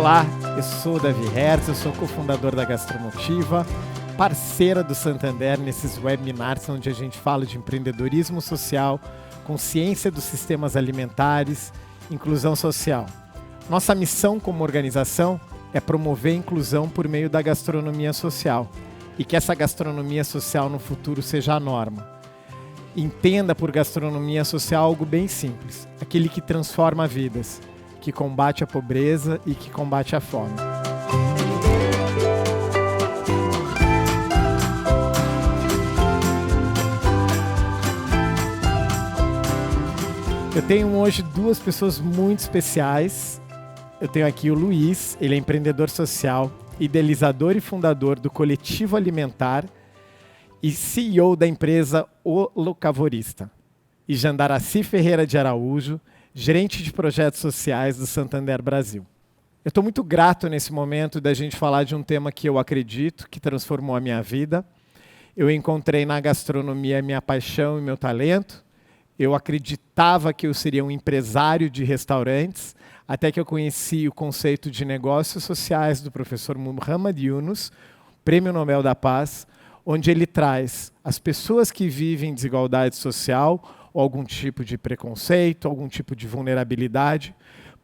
Olá, eu sou o Davi Herz, eu sou cofundador da Gastromotiva, parceira do Santander nesses webinars onde a gente fala de empreendedorismo social, consciência dos sistemas alimentares, inclusão social. Nossa missão como organização é promover a inclusão por meio da gastronomia social e que essa gastronomia social no futuro seja a norma. Entenda por gastronomia social algo bem simples, aquele que transforma vidas, que combate a pobreza e que combate a fome. Eu tenho hoje duas pessoas muito especiais. Eu tenho aqui o Luiz, ele é empreendedor social, idealizador e fundador do Coletivo Alimentar e CEO da empresa O Locavorista. E Jandaracy Ferreira de Araújo, gerente de projetos sociais do Santander Brasil. Eu estou muito grato nesse momento da gente falar de um tema que eu acredito, que transformou a minha vida. Eu encontrei na gastronomia minha paixão e meu talento. Eu acreditava que eu seria um empresário de restaurantes, até que eu conheci o conceito de negócios sociais do professor Muhammad Yunus, Prêmio Nobel da Paz, onde ele traz as pessoas que vivem desigualdade social ou algum tipo de preconceito, algum tipo de vulnerabilidade,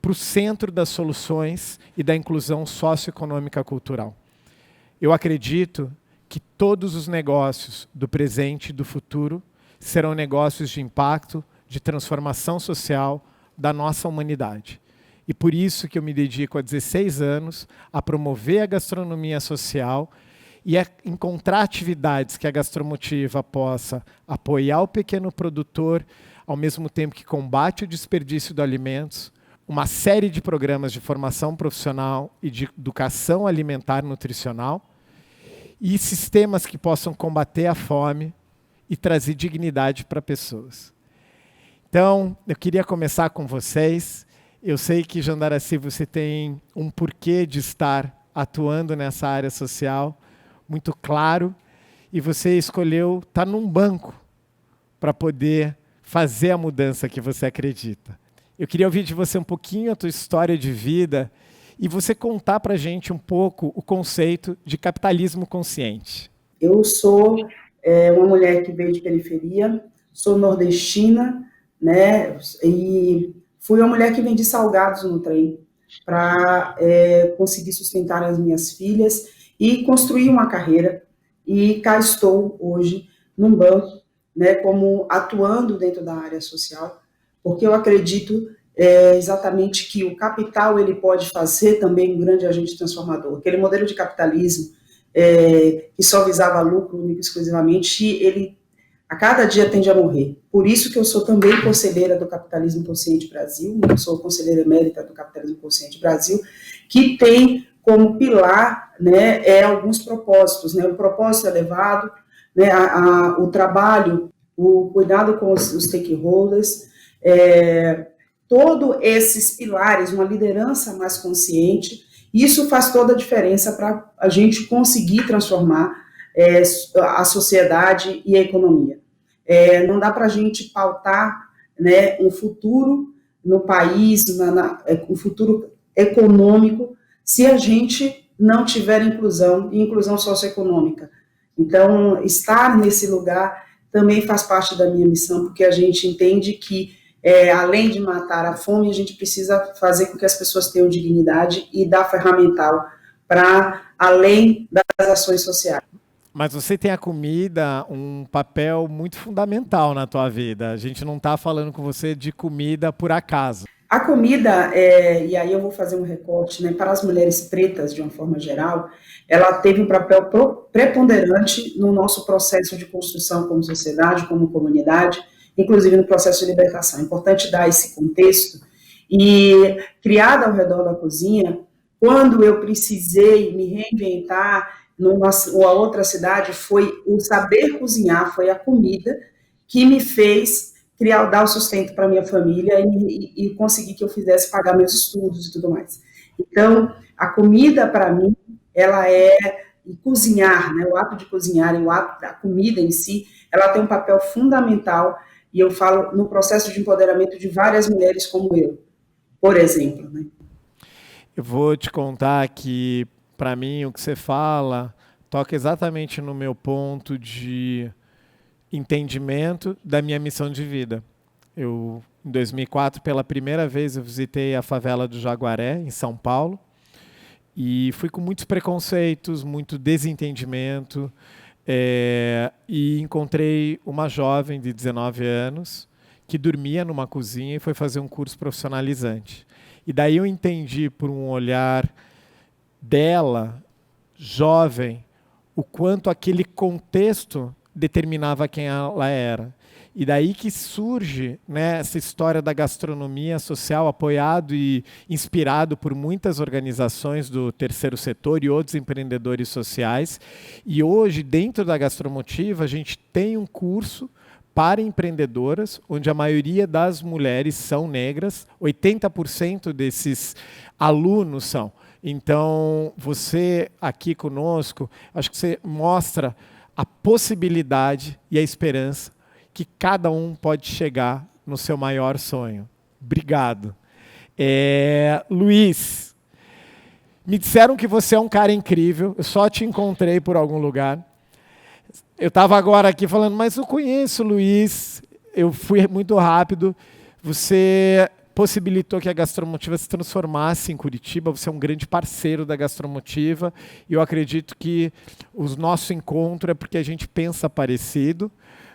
para o centro das soluções e da inclusão socioeconômica cultural. Eu acredito que todos os negócios do presente e do futuro serão negócios de impacto, de transformação social da nossa humanidade. E por isso que eu me dedico há 16 anos a promover a gastronomia social e a encontrar atividades que a Gastromotiva possa apoiar o pequeno produtor, ao mesmo tempo que combate o desperdício de alimentos, uma série de programas de formação profissional e de educação alimentar nutricional e sistemas que possam combater a fome e trazer dignidade para pessoas. Então, eu queria começar com vocês. Eu sei que, Jandaracy, você tem um porquê de estar atuando nessa área social muito claro, e você escolheu estar num banco para poder fazer a mudança que você acredita. Eu queria ouvir de você um pouquinho a tua história de vida e você contar para a gente um pouco o conceito de capitalismo consciente. Eu sou uma mulher que veio de periferia, sou nordestina, né, e fui uma mulher que vendi salgados no trem para conseguir sustentar as minhas filhas e construir uma carreira, e cá estou hoje num banco, né, como atuando dentro da área social, porque eu acredito exatamente que o capital ele pode fazer também um grande agente transformador. Aquele modelo de capitalismo que só visava lucro único e exclusivamente, ele a cada dia tende a morrer. Por isso que eu sou também conselheira do Capitalismo Consciente Brasil, eu sou conselheira emérita do Capitalismo Consciente Brasil, que tem como pilar, né, alguns propósitos, né, o propósito elevado, né, o trabalho, o cuidado com os stakeholders, todos esses pilares, uma liderança mais consciente, isso faz toda a diferença para a gente conseguir transformar a sociedade e a economia. Não dá para a gente pautar, né, um futuro no país, um futuro econômico, se a gente não tiver inclusão e inclusão socioeconômica. Então, estar nesse lugar também faz parte da minha missão, porque a gente entende que, além de matar a fome, a gente precisa fazer com que as pessoas tenham dignidade e dar ferramental para além das ações sociais. Mas você tem a comida um papel muito fundamental na tua vida. A gente não está falando com você de comida por acaso. A comida, e aí eu vou fazer um recorte, né, para as mulheres pretas, de uma forma geral, ela teve um papel preponderante no nosso processo de construção como sociedade, como comunidade, inclusive no processo de libertação. É importante dar esse contexto. E criada ao redor da cozinha, quando eu precisei me reinventar numa outra cidade, foi o saber cozinhar, foi a comida que me fez dar o sustento para minha família e conseguir que eu fizesse pagar meus estudos e tudo mais. Então, a comida, para mim, ela cozinhar, né, o ato de cozinhar e o ato da comida em si, ela tem um papel fundamental, e eu falo no processo de empoderamento de várias mulheres como eu, por exemplo, né? Eu vou te contar que, para mim, o que você fala toca exatamente no meu ponto de entendimento da minha missão de vida. Em 2004, pela primeira vez, eu visitei a favela do Jaguaré, em São Paulo, e fui com muitos preconceitos, muito desentendimento, e encontrei uma jovem de 19 anos que dormia numa cozinha e foi fazer um curso profissionalizante. E daí eu entendi, por um olhar dela, jovem, o quanto aquele contexto determinava quem ela era. E daí que surge, né, essa história da gastronomia social, apoiado e inspirado por muitas organizações do terceiro setor e outros empreendedores sociais. E hoje, dentro da Gastromotiva, a gente tem um curso para empreendedoras, onde a maioria das mulheres são negras, 80% desses alunos são. Então, você aqui conosco, acho que você mostra a possibilidade e a esperança que cada um pode chegar no seu maior sonho. Obrigado. Luiz, me disseram que você é um cara incrível, eu só te encontrei por algum lugar. Eu estava agora aqui falando, mas eu conheço o Luiz, eu fui muito rápido. Você possibilitou que a Gastromotiva se transformasse em Curitiba, você é um grande parceiro da Gastromotiva, e eu acredito que o nosso encontro é porque a gente pensa parecido.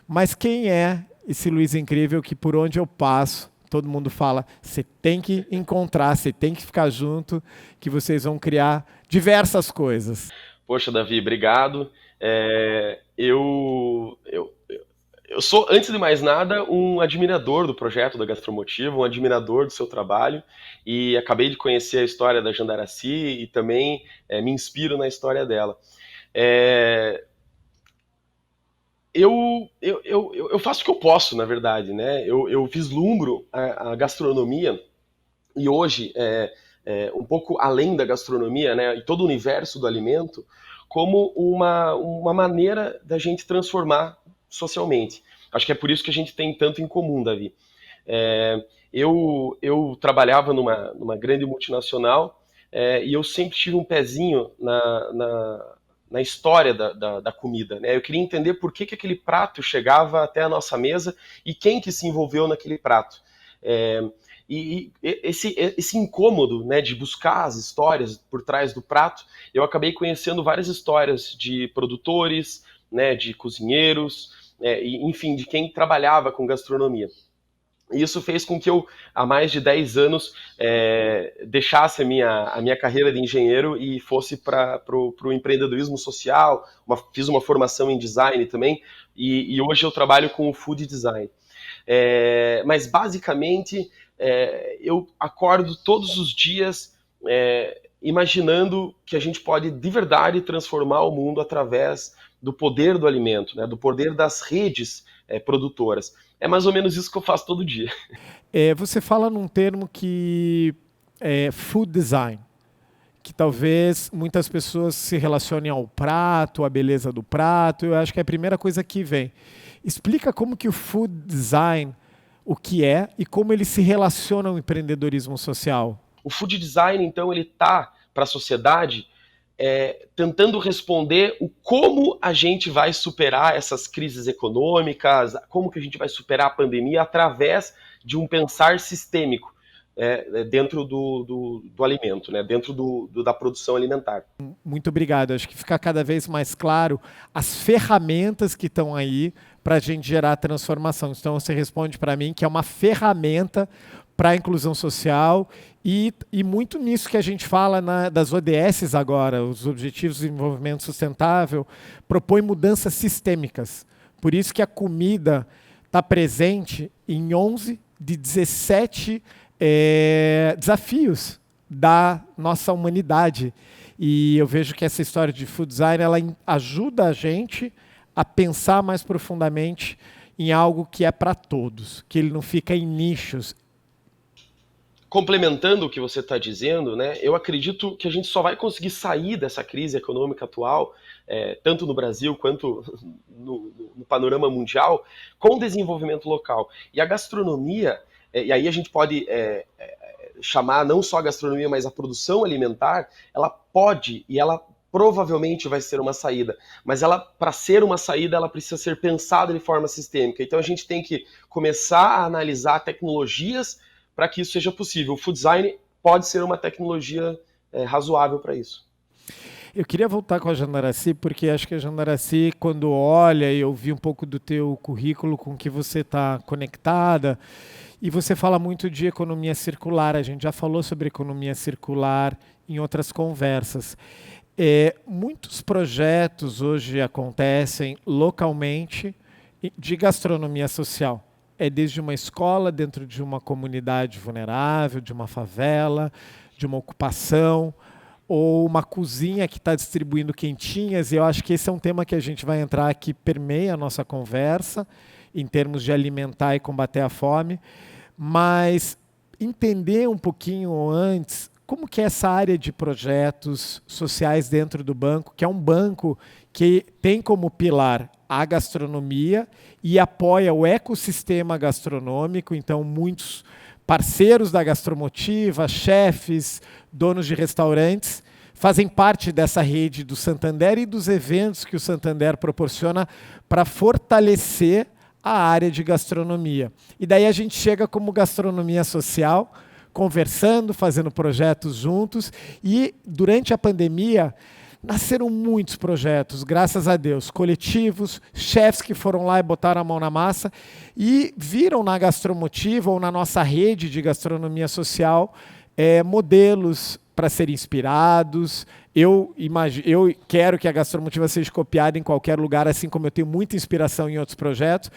Mas quem é esse Luiz incrível que, por onde eu passo, todo mundo fala, você tem que encontrar, você tem que ficar junto, que vocês vão criar diversas coisas. Poxa, Davi, obrigado. Eu sou, antes de mais nada, um admirador do projeto da Gastromotiva, um admirador do seu trabalho, e acabei de conhecer a história da Jandaracy e também me inspiro na história dela. Eu faço o que eu posso, na verdade, né? Eu vislumbro a gastronomia e hoje, um pouco além da gastronomia, né, e todo o universo do alimento, como uma maneira da gente transformar socialmente. Acho que é por isso que a gente tem tanto em comum, Davi. Eu trabalhava numa grande multinacional e eu sempre tive um pezinho na história da comida, né? Eu queria entender por que aquele prato chegava até a nossa mesa e quem que se envolveu naquele prato. E esse incômodo, né, de buscar as histórias por trás do prato, eu acabei conhecendo várias histórias de produtores, né, de cozinheiros, enfim, de quem trabalhava com gastronomia. E isso fez com que eu, há mais de 10 anos, deixasse a minha carreira de engenheiro e fosse para o empreendedorismo social. Fiz uma formação em design também, e hoje eu trabalho com o food design. Mas, basicamente, eu acordo todos os dias imaginando que a gente pode, de verdade, transformar o mundo através do poder do alimento, né, do poder das redes produtoras. É mais ou menos isso que eu faço todo dia. Você fala num termo que é food design, que talvez muitas pessoas se relacionem ao prato, à beleza do prato. Eu acho que é a primeira coisa que vem. Explica como que o food design, o que é e como ele se relaciona ao empreendedorismo social. O food design, então, ele está para a sociedade tentando responder o como a gente vai superar essas crises econômicas, como que a gente vai superar a pandemia através de um pensar sistêmico dentro do alimento, né? Dentro da produção alimentar. Muito obrigado. Acho que fica cada vez mais claro as ferramentas que estão aí para a gente gerar transformação. Então você responde para mim que é uma ferramenta para a inclusão social e muito nisso que a gente fala das ODS agora, os Objetivos de Desenvolvimento Sustentável, propõe mudanças sistêmicas. Por isso que a comida está presente em 11 de 17 desafios da nossa humanidade. E eu vejo que essa história de food design ela ajuda a gente a pensar mais profundamente em algo que é para todos, que ele não fica em nichos. Complementando o que você está dizendo, né, eu acredito que a gente só vai conseguir sair dessa crise econômica atual, tanto no Brasil quanto no panorama mundial, com desenvolvimento local. E a gastronomia, e aí a gente pode chamar não só a gastronomia, mas a produção alimentar, ela pode e ela provavelmente vai ser uma saída, mas ela, para ser uma saída, ela precisa ser pensada de forma sistêmica. Então a gente tem que começar a analisar tecnologias para que isso seja possível. O food design pode ser uma tecnologia razoável para isso. Eu queria voltar com a Jandaracy, porque acho que a Jandaracy, quando olha, e eu vi um pouco do teu currículo com que você está conectada, e você fala muito de economia circular, a gente já falou sobre economia circular em outras conversas. Muitos projetos hoje acontecem localmente de gastronomia social. É desde uma escola dentro de uma comunidade vulnerável, de uma favela, de uma ocupação, ou uma cozinha que está distribuindo quentinhas, e eu acho que esse é um tema que a gente vai entrar aqui, permeia a nossa conversa, em termos de alimentar e combater a fome, mas entender um pouquinho antes como que é essa área de projetos sociais dentro do banco, que é um banco que tem como pilar a gastronomia e apoia o ecossistema gastronômico, então muitos parceiros da Gastromotiva, chefes, donos de restaurantes, fazem parte dessa rede do Santander e dos eventos que o Santander proporciona para fortalecer a área de gastronomia. E daí a gente chega como gastronomia social, conversando, fazendo projetos juntos, e durante a pandemia nasceram muitos projetos, graças a Deus, coletivos, chefes que foram lá e botaram a mão na massa e viram na Gastromotiva ou na nossa rede de gastronomia social modelos para serem inspirados. Eu quero que a Gastromotiva seja copiada em qualquer lugar, assim como eu tenho muita inspiração em outros projetos,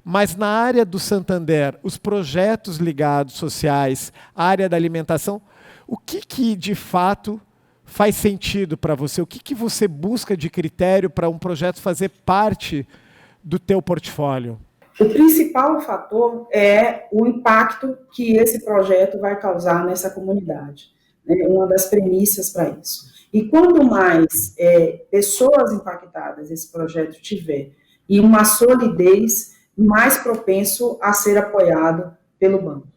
mas na área do Santander, os projetos ligados sociais, a área da alimentação, o que de fato faz sentido para você? O que você busca de critério para um projeto fazer parte do teu portfólio? O principal fator é o impacto que esse projeto vai causar nessa comunidade. É uma das premissas para isso. E quanto mais pessoas impactadas esse projeto tiver e uma solidez, mais propenso a ser apoiado pelo banco.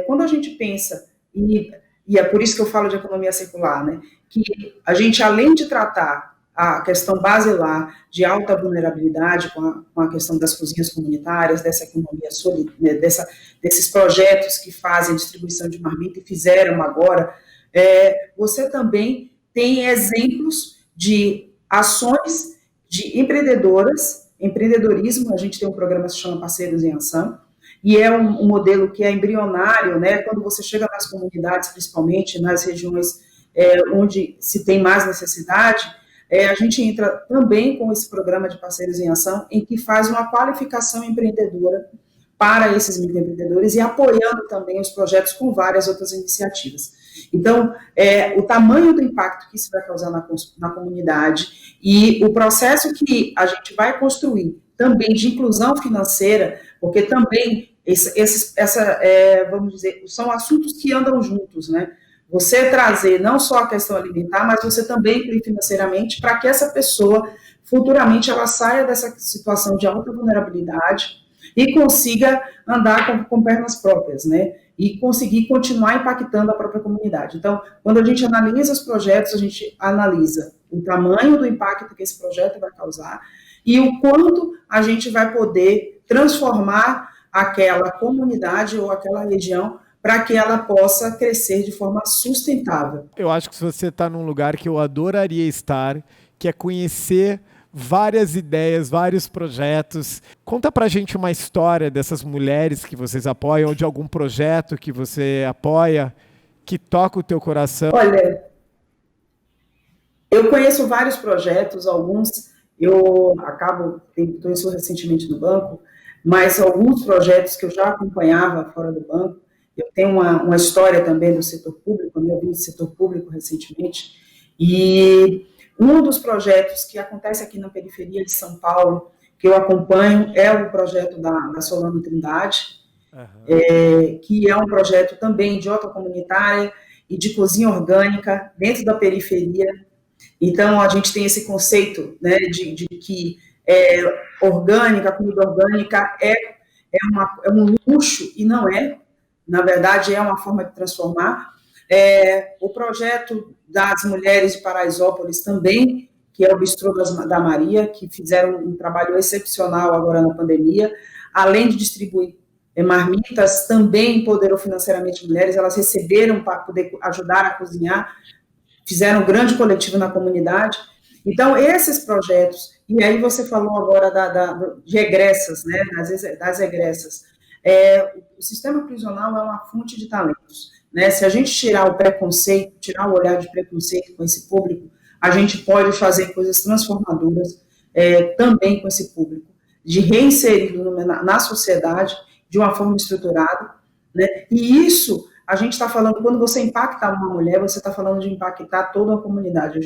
Quando a gente pensa, e é por isso que eu falo de economia circular, né, que a gente, além de tratar a questão basilar de alta vulnerabilidade com a questão das cozinhas comunitárias, dessa economia solidária, desses projetos que fazem distribuição de marmita e fizeram agora, você também tem exemplos de ações de empreendedorismo. A gente tem um programa que se chama Parceiros em Ação, e é um modelo que é embrionário, né? Quando você chega nas comunidades, principalmente nas regiões onde se tem mais necessidade, a gente entra também com esse programa de Parceiros em Ação, em que faz uma qualificação empreendedora para esses microempreendedores e apoiando também os projetos com várias outras iniciativas. Então, o tamanho do impacto que isso vai causar na comunidade e o processo que a gente vai construir também de inclusão financeira, porque também vamos dizer, são assuntos que andam juntos, né? Você trazer não só a questão alimentar, mas você também incluir financeiramente para que essa pessoa, futuramente, ela saia dessa situação de alta vulnerabilidade e consiga andar com pernas próprias, né? E conseguir continuar impactando a própria comunidade. Então, quando a gente analisa os projetos, a gente analisa o tamanho do impacto que esse projeto vai causar e o quanto a gente vai poder transformar aquela comunidade ou aquela região para que ela possa crescer de forma sustentável. Eu acho que se você está num lugar que eu adoraria estar, que é conhecer várias ideias, vários projetos. Conta pra gente uma história dessas mulheres que vocês apoiam, ou de algum projeto que você apoia, que toca o teu coração. Olha, eu conheço vários projetos, alguns eu estou isso recentemente no banco, mas alguns projetos que eu já acompanhava fora do banco. Eu tenho uma história também do setor público, eu vim do setor público recentemente, e um dos projetos que acontece aqui na periferia de São Paulo, que eu acompanho, é o projeto da Solano Trindade, que é um projeto também de horta comunitária e de cozinha orgânica dentro da periferia. Então, a gente tem esse conceito, né, de que orgânica, comida orgânica é um luxo, e não é, na verdade, é uma forma de transformar. O projeto das mulheres de Paraisópolis também, que é o Bistrô da Maria, que fizeram um trabalho excepcional agora na pandemia, além de distribuir marmitas, também empoderou financeiramente mulheres, elas receberam para poder ajudar a cozinhar, fizeram um grande coletivo na comunidade. Então, esses projetos, e aí você falou agora de egressas, né, das egressas. O sistema prisional é uma fonte de talentos, né? Se a gente tirar o preconceito, tirar o olhar de preconceito com esse público, a gente pode fazer coisas transformadoras também com esse público, de reinseri-lo na sociedade de uma forma estruturada, né? E isso, a gente está falando, quando você impacta uma mulher, você está falando de impactar toda a comunidade.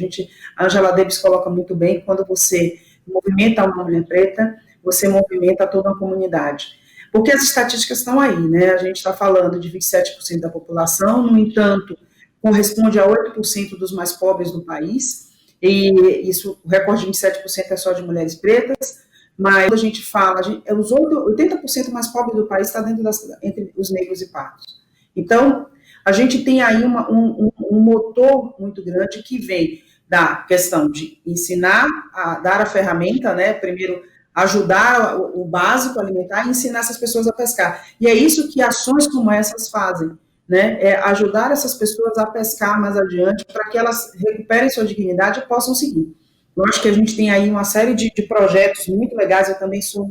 A Angela Davis coloca muito bem, quando você movimenta uma mulher preta, você movimenta toda a comunidade. Porque as estatísticas estão aí, né? A gente está falando de 27% da população, no entanto, corresponde a 8% dos mais pobres do país, e isso, o recorde de 27% é só de mulheres pretas, mas quando a gente fala, os 80% mais pobres do país está entre os negros e pardos. Então, a gente tem aí um motor muito grande que vem da questão de ensinar, dar a ferramenta, né? Primeiro, ajudar o básico alimentar e ensinar essas pessoas a pescar. E é isso que ações como essas fazem, né? É ajudar essas pessoas a pescar mais adiante para que elas recuperem sua dignidade e possam seguir. Eu acho que a gente tem aí uma série de projetos muito legais. Eu também sou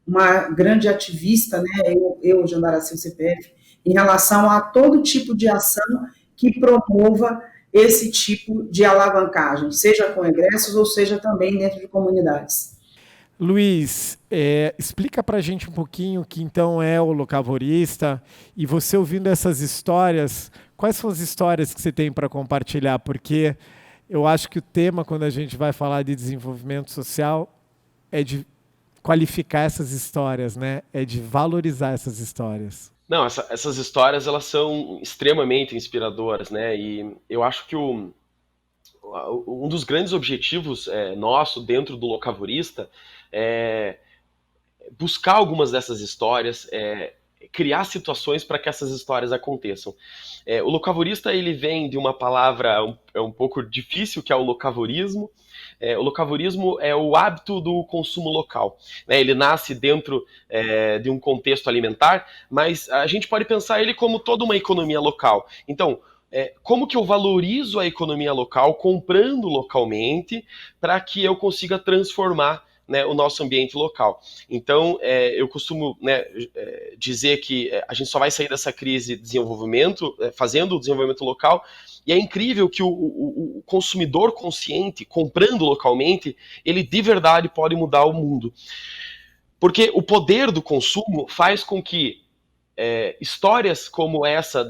uma grande ativista, né? Eu Jandaracy, o CPF, em relação a todo tipo de ação que promova esse tipo de alavancagem, seja com egressos ou seja também dentro de comunidades. Luiz, explica para a gente um pouquinho o que então é o Locavorista, e você ouvindo essas histórias, quais são as histórias que você tem para compartilhar? Porque eu acho que o tema, quando a gente vai falar de desenvolvimento social, é de qualificar essas histórias, né? É de valorizar essas histórias. Não, essas histórias, elas são extremamente inspiradoras, né? E eu acho que um dos grandes objetivos nosso dentro do Locavorista é buscar algumas dessas histórias, criar situações para que essas histórias aconteçam. O locavorista, ele vem de uma palavra um pouco difícil, que é o locavorismo. O locavorismo é o hábito do consumo local, né? Ele nasce dentro de um contexto alimentar, mas a gente pode pensar ele como toda uma economia local. Então, como que eu valorizo a economia local comprando localmente para que eu consiga transformar, né, o nosso ambiente local. Então, eu costumo, né, dizer que a gente só vai sair dessa crise de desenvolvimento fazendo o desenvolvimento local, e é incrível que o consumidor consciente, comprando localmente, ele de verdade pode mudar o mundo. Porque o poder do consumo faz com que histórias como essa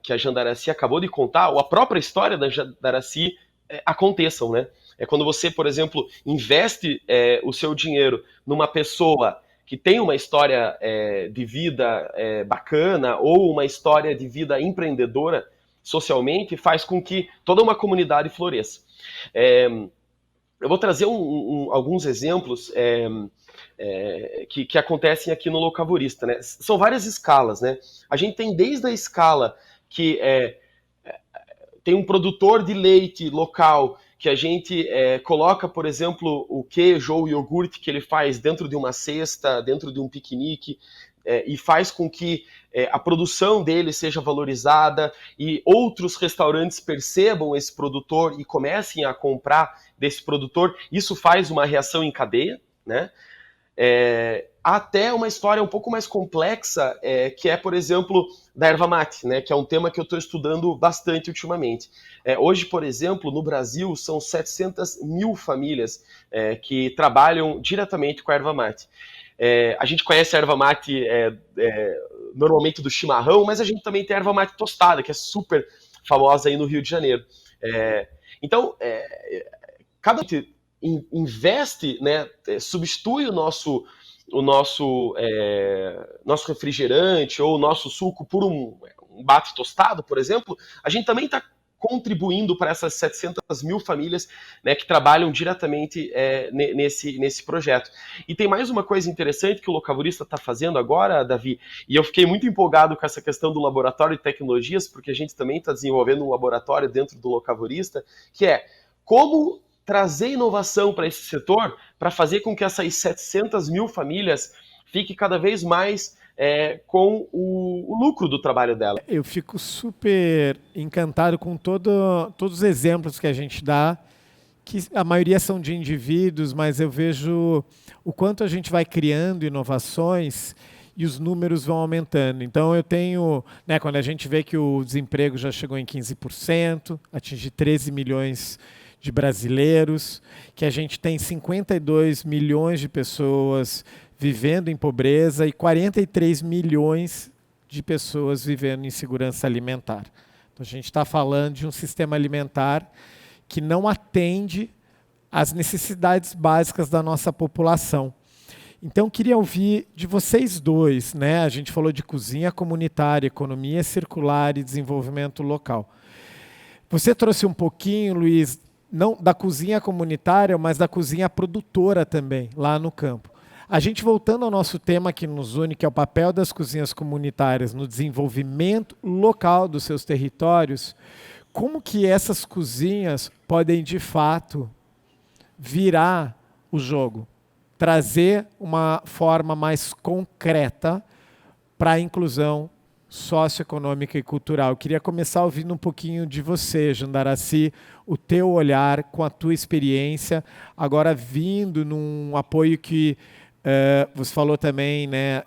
que a Jandaracy acabou de contar, ou a própria história da Jandaracy, aconteçam, né? É quando você, por exemplo, investe o seu dinheiro numa pessoa que tem uma história de vida bacana, ou uma história de vida empreendedora socialmente, faz com que toda uma comunidade floresça. Eu vou trazer alguns exemplos que acontecem aqui no Locavorista, né? São várias escalas, né? A gente tem desde a escala que tem um produtor de leite local que a gente coloca, por exemplo, o queijo ou o iogurte que ele faz dentro de uma cesta, dentro de um piquenique, e faz com que a produção dele seja valorizada e outros restaurantes percebam esse produtor e comecem a comprar desse produtor. Isso faz uma reação em cadeia, né? Até uma história um pouco mais complexa, que é, por exemplo, da erva mate, né, que é um tema que eu estou estudando bastante ultimamente. Hoje, por exemplo, no Brasil, são 700 mil famílias que trabalham diretamente com a erva mate. A gente conhece a erva mate normalmente do chimarrão, mas a gente também tem a erva mate tostada, que é super famosa aí no Rio de Janeiro. Então, cada investe, né, substitui o nosso refrigerante ou o nosso suco por um mate tostado, por exemplo, a gente também está contribuindo para essas 700 mil famílias, né, que trabalham diretamente nesse projeto. E tem mais uma coisa interessante que o Locavorista está fazendo agora, Davi, e eu fiquei muito empolgado com essa questão do laboratório de tecnologias, porque a gente também está desenvolvendo um laboratório dentro do Locavorista, que é como trazer inovação para esse setor, para fazer com que essas 700 mil famílias fiquem cada vez mais com o lucro do trabalho dela. Eu fico super encantado com todos os exemplos que a gente dá, que a maioria são de indivíduos, mas eu vejo o quanto a gente vai criando inovações e os números vão aumentando. Então eu tenho, né, quando a gente vê que o desemprego já chegou em 15%, atinge 13 milhões de brasileiros, que a gente tem 52 milhões de pessoas vivendo em pobreza e 43 milhões de pessoas vivendo em insegurança alimentar. Então, a gente está falando de um sistema alimentar que não atende às necessidades básicas da nossa população. Então, queria ouvir de vocês dois, né? A gente falou de cozinha comunitária, economia circular e desenvolvimento local. Você trouxe um pouquinho, Luiz, não da cozinha comunitária, mas da cozinha produtora também, lá no campo. A gente, voltando ao nosso tema que nos une, que é o papel das cozinhas comunitárias no desenvolvimento local dos seus territórios, como que essas cozinhas podem, de fato, virar o jogo? Trazer uma forma mais concreta para a inclusão socioeconômica e cultural. Eu queria começar ouvindo um pouquinho de você, Jandaracy, o teu olhar com a tua experiência, agora vindo num apoio que você falou também, né,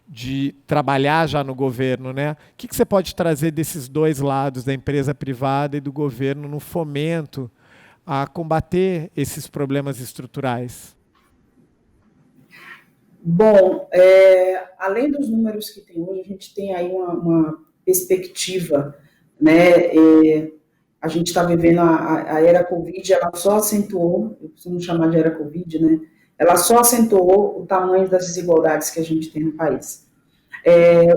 de trabalhar já no governo, né? O que você pode trazer desses dois lados, da empresa privada e do governo, no fomento a combater esses problemas estruturais? Bom, além dos números que tem hoje, a gente tem aí uma perspectiva, né? A gente está vivendo a era Covid, ela só acentuou, eu costumo chamar de era Covid, né? Ela só acentuou o tamanho das desigualdades que a gente tem no país.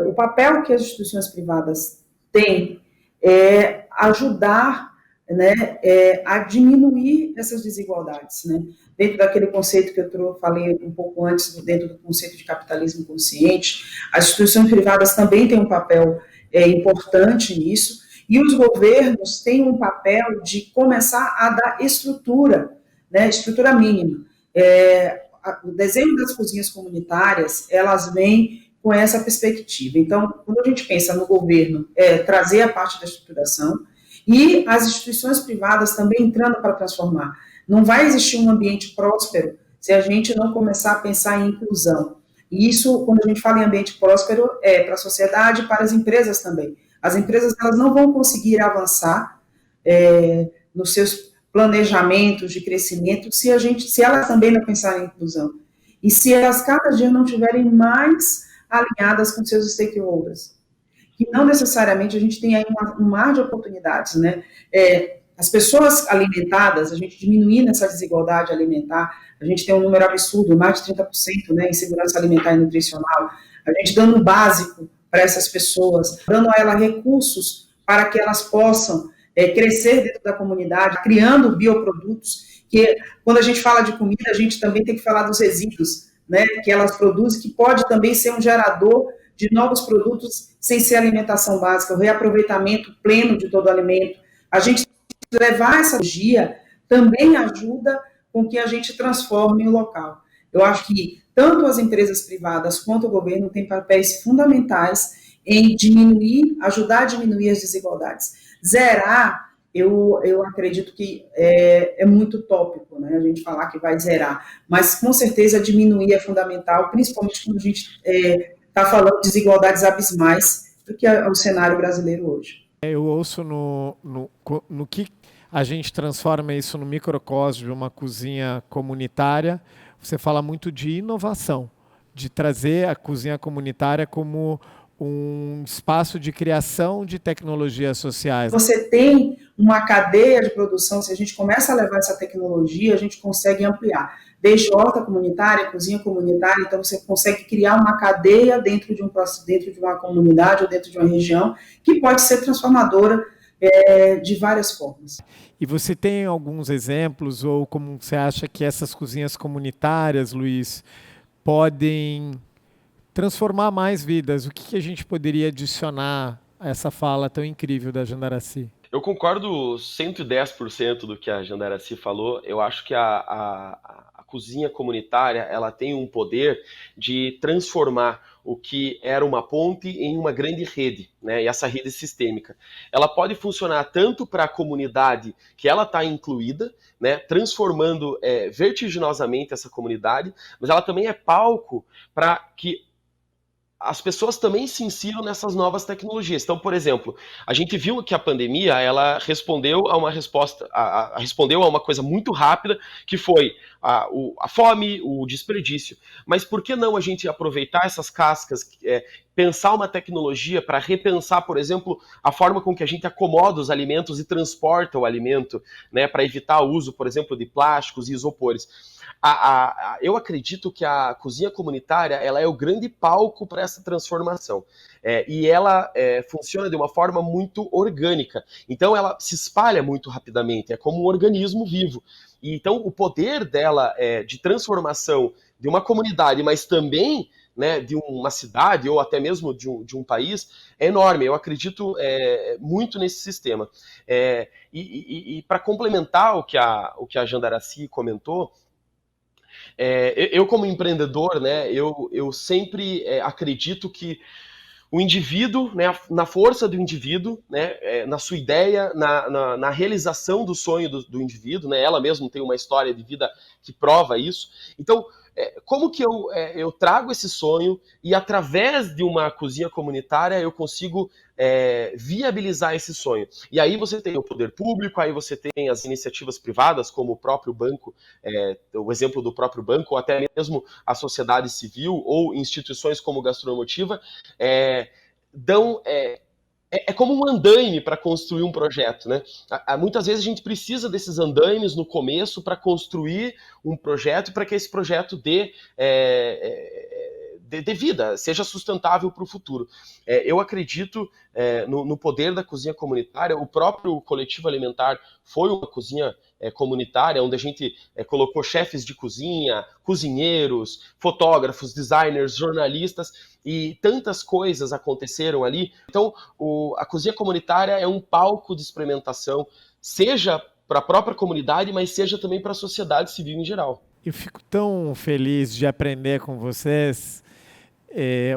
O papel que as instituições privadas têm é ajudar, né, a diminuir essas desigualdades, né? Dentro daquele conceito que eu falei um pouco antes, dentro do conceito de capitalismo consciente, as instituições privadas também têm um papel importante nisso, e os governos têm um papel de começar a dar estrutura, né, estrutura mínima. O desenho das cozinhas comunitárias, elas vêm com essa perspectiva. Então, quando a gente pensa no governo, trazer a parte da estruturação, e as instituições privadas também entrando para transformar. Não vai existir um ambiente próspero se a gente não começar a pensar em inclusão. E isso, quando a gente fala em ambiente próspero, é para a sociedade e para as empresas também. As empresas, elas não vão conseguir avançar nos seus planejamentos de crescimento se elas também não pensarem em inclusão. E se elas cada dia não estiverem mais alinhadas com seus stakeholders. Que não necessariamente a gente tem aí um mar de oportunidades, né? As pessoas alimentadas, a gente diminuindo essa desigualdade alimentar, a gente tem um número absurdo, mais de 30%, né, em segurança alimentar e nutricional, a gente dando um básico para essas pessoas, dando a elas recursos para que elas possam crescer dentro da comunidade, criando bioprodutos, que quando a gente fala de comida, a gente também tem que falar dos resíduos, né, que elas produzem, que pode também ser um gerador de novos produtos sem ser alimentação básica, o reaproveitamento pleno de todo o alimento. A gente levar essa energia também ajuda com que a gente transforme o local. Eu acho que tanto as empresas privadas quanto o governo têm papéis fundamentais em ajudar a diminuir as desigualdades. Zerar, eu acredito que é muito utópico, né, a gente falar que vai zerar, mas com certeza diminuir é fundamental, principalmente quando a gente está falando de desigualdades abismais do que é o cenário brasileiro hoje. Eu ouço no que a gente transforma isso no microcosmo de uma cozinha comunitária. Você fala muito de inovação, de trazer a cozinha comunitária como um espaço de criação de tecnologias sociais. Você tem uma cadeia de produção, se a gente começa a levar essa tecnologia, a gente consegue ampliar. Desde horta comunitária, cozinha comunitária, então você consegue criar uma cadeia dentro de uma comunidade ou dentro de uma região que pode ser transformadora de várias formas. E você tem alguns exemplos, ou como você acha que essas cozinhas comunitárias, Luiz, podem transformar mais vidas? O que a gente poderia adicionar a essa fala tão incrível da Jandaracy? Eu concordo 110% do que a Jandaracy falou. Eu acho que a cozinha comunitária ela tem um poder de transformar o que era uma ponte em uma grande rede, né? E essa rede sistêmica. Ela pode funcionar tanto para a comunidade que ela está incluída, né? Transformando vertiginosamente essa comunidade, mas ela também é palco para que as pessoas também se insiram nessas novas tecnologias. Então, por exemplo, a gente viu que a pandemia ela respondeu a uma resposta, respondeu a uma coisa muito rápida, que foi a fome, o desperdício. Mas por que não a gente aproveitar essas cascas, pensar uma tecnologia para repensar, por exemplo, a forma com que a gente acomoda os alimentos e transporta o alimento, né, para evitar o uso, por exemplo, de plásticos e isopores. Eu acredito que a cozinha comunitária ela é o grande palco para essa transformação. E ela funciona de uma forma muito orgânica. Então ela se espalha muito rapidamente, é como um organismo vivo. E, então o poder dela de transformação de uma comunidade, mas também, né, de uma cidade ou até mesmo de um país, é enorme. Eu acredito muito nesse sistema. E para complementar o que a Jandaracy comentou, eu como empreendedor, né, eu sempre acredito que o indivíduo, né, na força do indivíduo, né, na sua ideia, na realização do sonho do indivíduo, né, ela mesma tem uma história de vida que prova isso. Então, como que eu trago esse sonho e através de uma cozinha comunitária eu consigo viabilizar esse sonho? E aí você tem o poder público, aí você tem as iniciativas privadas, como o próprio banco, o exemplo do próprio banco, ou até mesmo a sociedade civil ou instituições como Gastromotiva, dão... É como um andaime para construir um projeto, né? Muitas vezes a gente precisa desses andaimes no começo para construir um projeto, para que esse projeto dê vida, seja sustentável para o futuro. Eu acredito no poder da cozinha comunitária. O próprio Coletivo Alimentar foi uma cozinha comunitária, onde a gente colocou chefes de cozinha, cozinheiros, fotógrafos, designers, jornalistas, e tantas coisas aconteceram ali. Então, a cozinha comunitária é um palco de experimentação, seja para a própria comunidade, mas seja também para a sociedade civil em geral. Eu fico tão feliz de aprender com vocês.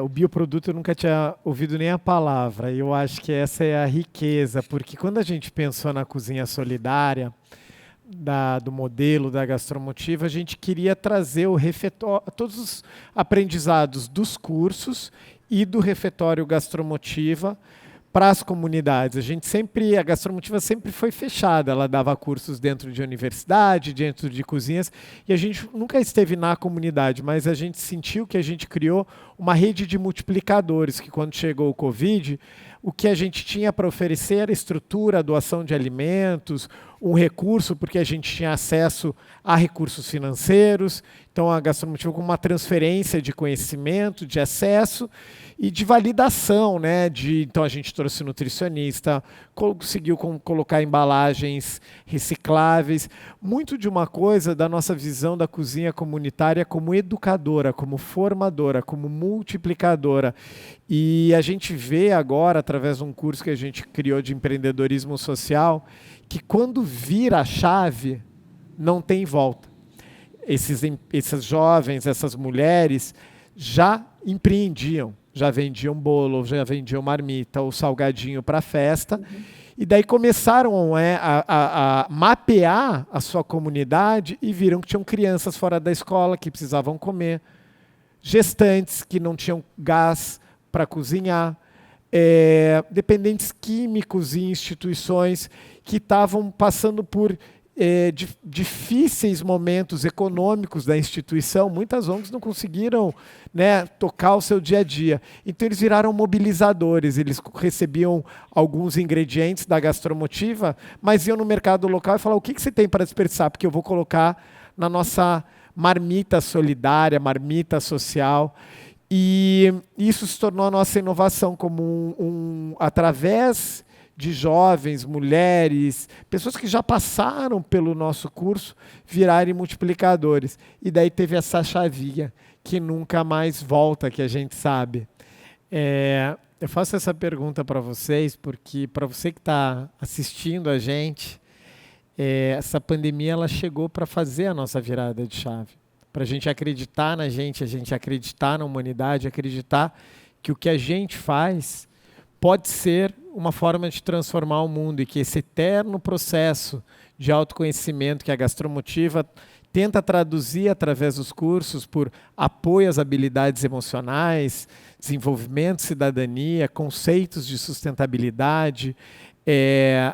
O bioproduto eu nunca tinha ouvido nem a palavra. E eu acho que essa é a riqueza, porque quando a gente pensou na cozinha solidária, do modelo da Gastromotiva, a gente queria trazer todos os aprendizados dos cursos e do refeitório Gastromotiva para as comunidades. A Gastromotiva sempre foi fechada, ela dava cursos dentro de universidade, dentro de cozinhas, e a gente nunca esteve na comunidade, mas a gente sentiu que a gente criou uma rede de multiplicadores, que quando chegou o Covid, o que a gente tinha para oferecer era estrutura, doação de alimentos, um recurso, porque a gente tinha acesso a recursos financeiros. Então, a Gastromotiva com uma transferência de conhecimento, de acesso e de validação, né? Então, a gente trouxe nutricionista, conseguiu colocar embalagens recicláveis. Muito de uma coisa da nossa visão da cozinha comunitária como educadora, como formadora, como multiplicadora. E a gente vê agora, através de um curso que a gente criou de empreendedorismo social, que quando vira a chave, não tem volta. Esses jovens, essas mulheres, já empreendiam, já vendiam bolo, já vendiam marmita ou salgadinho para a festa, e daí começaram a mapear a sua comunidade e viram que tinham crianças fora da escola que precisavam comer, gestantes que não tinham gás para cozinhar, dependentes químicos e instituições que estavam passando por difíceis momentos econômicos da instituição. Muitas ONGs não conseguiram, né, tocar o seu dia a dia. Então eles viraram mobilizadores, eles recebiam alguns ingredientes da Gastromotiva, mas iam no mercado local e falavam: o que você tem para desperdiçar? Porque eu vou colocar na nossa marmita solidária, marmita social. E isso se tornou a nossa inovação, como através de jovens, mulheres, pessoas que já passaram pelo nosso curso, virarem multiplicadores. E daí teve essa chavinha que nunca mais volta, que a gente sabe. Eu faço essa pergunta para vocês, porque para você que está assistindo a gente, essa pandemia ela chegou para fazer a nossa virada de chave. Para a gente acreditar na gente, a gente acreditar na humanidade, acreditar que o que a gente faz pode ser uma forma de transformar o mundo e que esse eterno processo de autoconhecimento que a Gastromotiva tenta traduzir através dos cursos por apoio às habilidades emocionais, desenvolvimento de cidadania, conceitos de sustentabilidade.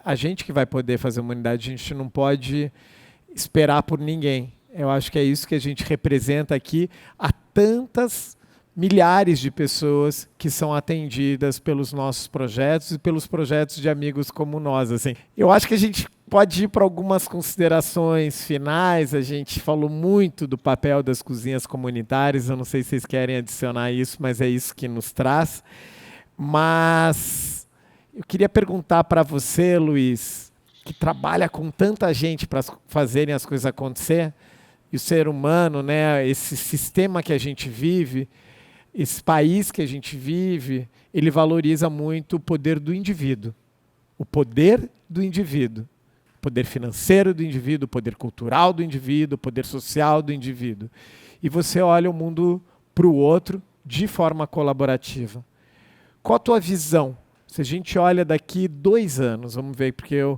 A gente que vai poder fazer a humanidade, a gente não pode esperar por ninguém. Eu acho que é isso que a gente representa aqui há tantas milhares de pessoas que são atendidas pelos nossos projetos e pelos projetos de amigos como nós. Assim. Eu acho que a gente pode ir para algumas considerações finais. A gente falou muito do papel das cozinhas comunitárias. Eu não sei se vocês querem adicionar isso, mas é isso que nos traz. Mas eu queria perguntar para você, Luiz, que trabalha com tanta gente para fazerem as coisas acontecer, e o ser humano, né, esse sistema que a gente vive, esse país que a gente vive, ele valoriza muito o poder do indivíduo. O poder do indivíduo. O poder financeiro do indivíduo, o poder cultural do indivíduo, o poder social do indivíduo. E você olha o mundo para o outro de forma colaborativa. Qual a tua visão? Se a gente olha daqui 2 anos, vamos ver, porque eu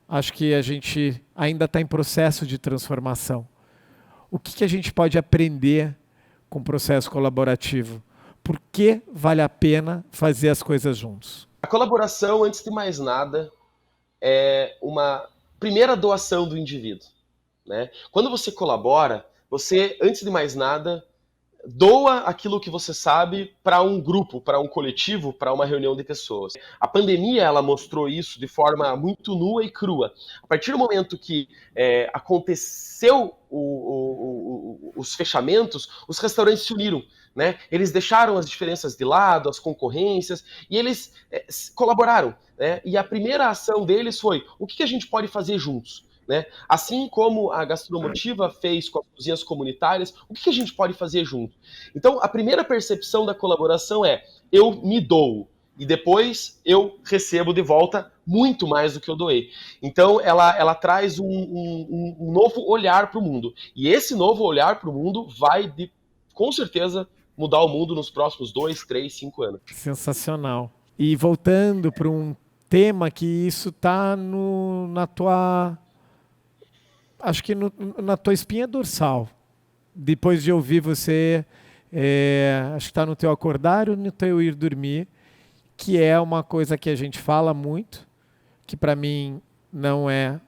acho que a gente ainda está em processo de transformação. O que a gente pode aprender com o processo colaborativo? Por que vale a pena fazer as coisas juntos? A colaboração, antes de mais nada, é uma primeira doação do indivíduo, né? Quando você colabora, você, antes de mais nada, doa aquilo que você sabe para um grupo, para um coletivo, para uma reunião de pessoas. A pandemia, ela mostrou isso de forma muito nua e crua. A partir do momento que aconteceu os fechamentos, os restaurantes se uniram, né? Eles deixaram as diferenças de lado, as concorrências, e eles colaboraram, né? E a primeira ação deles foi: o que a gente pode fazer juntos? Né? Assim como a Gastromotiva fez com as cozinhas comunitárias, o que a gente pode fazer junto? Então, a primeira percepção da colaboração é: eu me dou e depois eu recebo de volta muito mais do que eu doei. Então, ela traz um novo olhar para o mundo. E esse novo olhar para o mundo vai, com certeza, mudar o mundo nos próximos 2, 3, 5 anos. Sensacional. E voltando para um tema que isso está na tua... Acho que na tua espinha dorsal, depois de ouvir você, acho que está no teu acordar ou no teu ir dormir, que é uma coisa que a gente fala muito, que para mim não é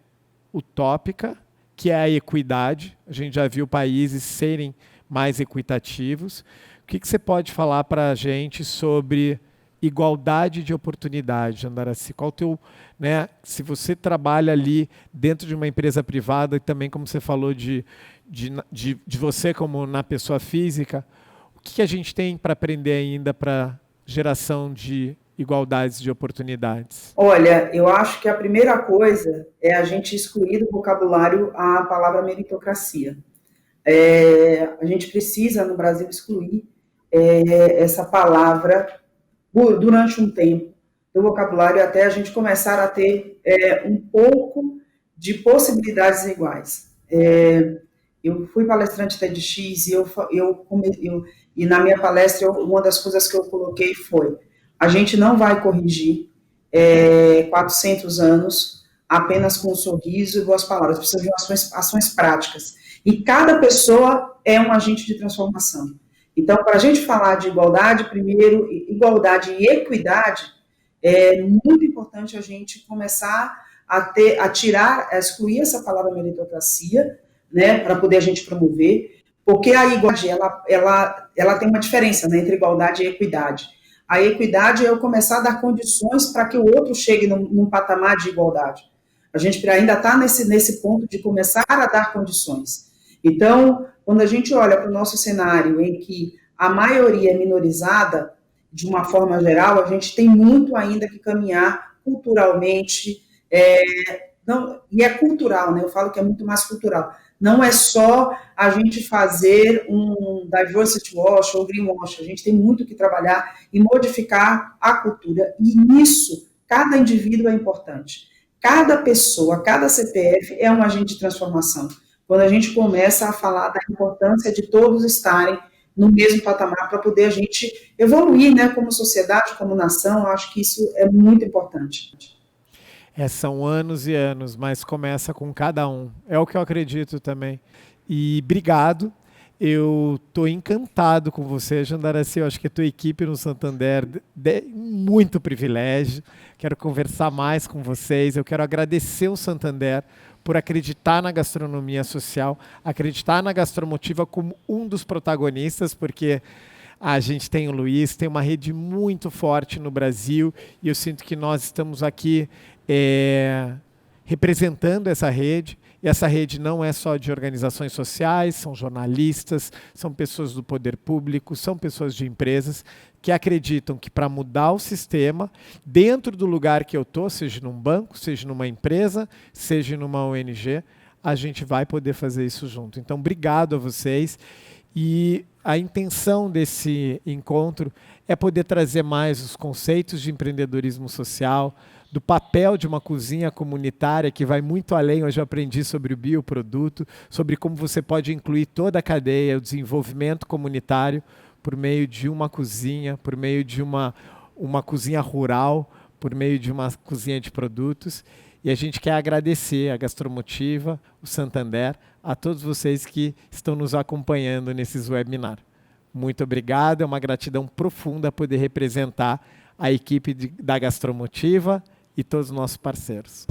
utópica, que é a equidade. A gente já viu países serem mais equitativos. O que você pode falar para a gente sobre igualdade de oportunidade, Andaraci? Qual o teu, né? Se você trabalha ali dentro de uma empresa privada e também, como você falou, de você como na pessoa física, o que a gente tem para aprender ainda para geração de igualdades de oportunidades? Olha, eu acho que a primeira coisa é a gente excluir do vocabulário a palavra meritocracia. A gente precisa, no Brasil, excluir essa palavra durante um tempo do vocabulário, até a gente começar a ter um pouco de possibilidades iguais. Eu fui palestrante TEDx e na minha palestra uma das coisas que eu coloquei foi: a gente não vai corrigir 400 anos apenas com um sorriso e boas palavras, precisa de ações práticas. E cada pessoa é um agente de transformação. Então, para a gente falar de igualdade, primeiro, igualdade e equidade, é muito importante a gente começar a excluir essa palavra meritocracia, né, para poder a gente promover, porque a igualdade, ela tem uma diferença, né, entre igualdade e equidade. A equidade é eu começar a dar condições para que o outro chegue num patamar de igualdade. A gente ainda está nesse ponto de começar a dar condições. Então, quando a gente olha para o nosso cenário em que a maioria é minorizada, de uma forma geral, a gente tem muito ainda que caminhar culturalmente, não, e é cultural, né? Eu falo que é muito mais cultural. Não é só a gente fazer um diversity wash ou greenwash, a gente tem muito que trabalhar e modificar a cultura, e nisso, cada indivíduo é importante. Cada pessoa, cada CPF é um agente de transformação. Quando a gente começa a falar da importância de todos estarem no mesmo patamar para poder a gente evoluir, né, como sociedade, como nação, eu acho que isso é muito importante. São anos e anos, mas começa com cada um. É o que eu acredito também. E obrigado. Eu estou encantado com você, Jandaraci. Eu acho que a tua equipe no Santander é muito privilégio. Quero conversar mais com vocês. Eu quero agradecer o Santander por acreditar na gastronomia social, acreditar na Gastromotiva como um dos protagonistas, porque a gente tem o Luiz, tem uma rede muito forte no Brasil, e eu sinto que nós estamos aqui representando essa rede. E essa rede não é só de organizações sociais, são jornalistas, são pessoas do poder público, são pessoas de empresas que acreditam que para mudar o sistema, dentro do lugar que eu estou, seja num banco, seja numa empresa, seja numa ONG, a gente vai poder fazer isso junto. Então, obrigado a vocês. E a intenção desse encontro é poder trazer mais os conceitos de empreendedorismo social, do papel de uma cozinha comunitária que vai muito além. Hoje eu aprendi sobre o bioproduto, sobre como você pode incluir toda a cadeia, o desenvolvimento comunitário por meio de uma cozinha, por meio de uma cozinha rural, por meio de uma cozinha de produtos. E a gente quer agradecer a Gastromotiva, o Santander, a todos vocês que estão nos acompanhando nesses webinars. Muito obrigado, é uma gratidão profunda poder representar a equipe da Gastromotiva e todos os nossos parceiros.